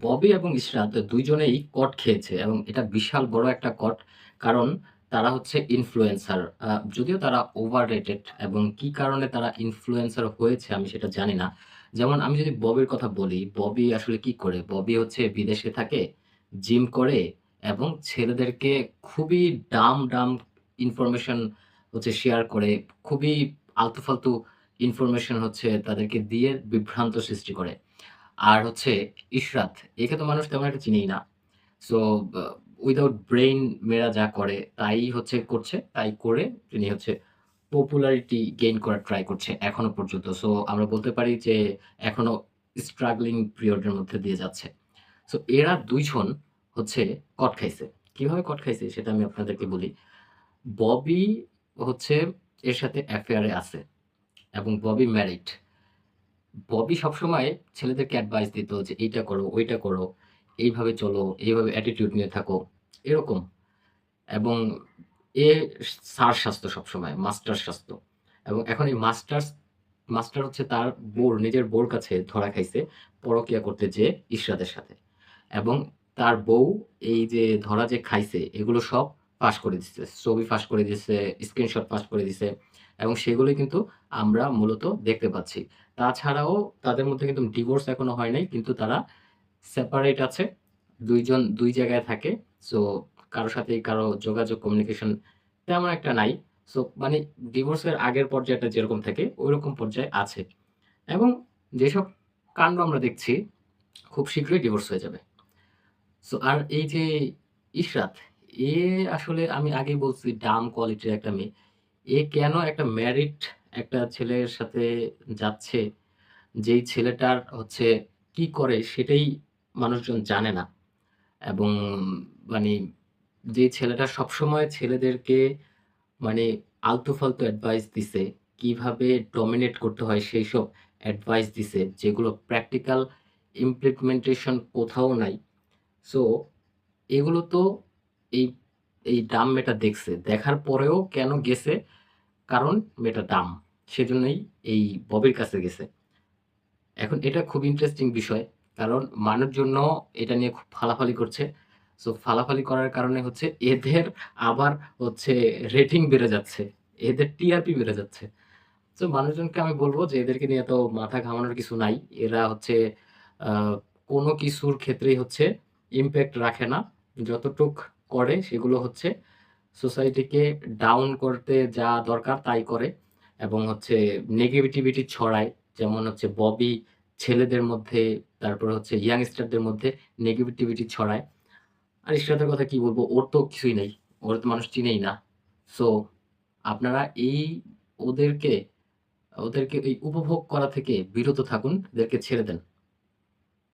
ববি এবং ইশরাত দুইজনেই কট খেয়েছে এবং এটা বিশাল বড় একটা কট। কারণ তারা হচ্ছে ইনফ্লুয়েন্সার। যদিও তারা ওভাররেটেড এবং কি কারণে তারা ইনফ্লুয়েন্সার হয়েছে আমি সেটা জানি না। যেমন আমি যদি ববির কথা বলি, ববি আসলে কি করে? ববি হচ্ছে বিদেশে থাকে, জিম করে এবং ছেলেদেরকে খুবই ডাম ইনফরমেশন হচ্ছে শেয়ার করে। খুবই আলতু-ফালতু ইনফরমেশন হচ্ছে তাদেরকে দিয়ে বিভ্রান্ত সৃষ্টি করে। আর হচ্ছে ইশরাত, একে তো মানুষ তেমন একটা চিনেই না। সো বা উইথআউট ব্রেইন মেয়েরা যা করে তাই হচ্ছে করছে। তাই করে তিনি হচ্ছে পপুলারিটি গেইন করার ট্রাই করছে এখনো পর্যন্ত। সো আমরা বলতে পারি যে এখনো স্ট্রাগলিং পিরিয়ড এর মধ্যে দিয়ে যাচ্ছে। সো এরা ২ জন হচ্ছে কট খাইছে। কিভাবে কট খাইছে সেটা আমি আপনাদেরকে বলি। ববি হচ্ছে এর সাথে অ্যাফেয়ার এ আছে এবং ববি ম্যারিড। ববি সবসময় ছেলেদেরকে অ্যাডভাইস দিত যে এইটা করো, ওইটা করো, এইভাবে চলো, এইভাবে অ্যাটিটিউড নিয়ে থাকো, এরকম। এবং এ স্যার স্বাস্থ্য সবসময়, মাস্টার স্বাস্থ্য। এবং এখন এই মাস্টার হচ্ছে তার নিজের বউর কাছে ধরা খাইছে পরকীয়া করতে যেয়ে ইশরাতের সাথে। এবং তার বউ এই যে ধরা যে খাইছে এগুলো সব ফাঁস করে দিছে। ছবি ফাঁস করে দিছে, স্ক্রিনশট ফাঁস করে দিছে এবং সেগুলোই কিন্তু আমরা মূলত দেখতে পাচ্ছি। তাছাড়াও তাদের মধ্যে কিন্তু ডিভোর্স এখনো হয় নাই। কিন্তু তারা সেপারেট আছে। ২ জন ২ জায়গায় থাকে। সো কারো সাথেই কারো যোগাযোগ কমিউনিকেশন তেমন একটা নাই। সো মানে ডিভোর্সের আগের পর্যায়টা যেরকম থাকে ঐরকম পর্যায়ে আছে। এবং যেসব কাণ্ড আমরা দেখছি খুব শীঘ্রই ডিভোর্স হয়ে যাবে। সো আর এই যে ইশরাত, এ আসলে আমি আগেই বলছি ডাম কোয়ালিটির একটা মেয়ে। এ কেন একটা ম্যারিড একটা ছেলের সাথে যাচ্ছে, যেই ছেলেটার হচ্ছে কি করে সেটাই মানুষজন জানে না। এবং মানে যেই ছেলেটা সবসময় ছেলেদেরকে মানে আলতু-ফালতু অ্যাডভাইস দিছে, কিভাবে ডমিনেট করতে হয় সেইসব অ্যাডভাইস দিছে, যেগুলো প্র্যাকটিক্যাল ইমপ্লিমেন্টেশন কোথাও নাই। সো এগুলো তো এই, এই ডাম্ব মেয়েটা দেখছে। দেখার পরেও কেন গেছে? কারণ মেয়েটা ডাম্ব। সেজন্যই এই ববির কাছে গেছে। এখন এটা খুব ইন্টারেস্টিং বিষয়। কারণ মানুষজনও এটা নিয়ে খুব ফালাফালি করছে। সো ফালাফালি করার কারণে হচ্ছে এদের আবার হচ্ছে রেটিং বেড়ে যাচ্ছে। এদের টিআরপি বেড়ে যাচ্ছে। সো মানুষজনকে আমি বলব যে এদেরকে নিয়ে এত মাথা ঘামানোর কিছু নাই। এরা হচ্ছে আ কোনো কিছুর ক্ষেত্রেই হচ্ছে ইমপ্যাক্ট রাখে না। যতটুক করে সেগুলো হচ্ছে সোসাইটিকে ডাউন করতে যা দরকার তাই করে এবং হচ্ছে নেগেটিভিটি ছড়ায়। যেমন হচ্ছে ববি ছেলেদের মধ্যে, তারপরে হচ্ছে ইয়াংস্টারদের মধ্যে নেগেটিভিটি ছড়ায়। আর ইশরাতের কথা কি বলব? ওর তো কিছুই নাই। ওরে তো মানুষ চিনেই না। সো আপনারা এই ওদেরকে ওদেরকে এই উপভোগ করা থেকে বিরত থাকুন। এদেরকে ছেড়ে দেন।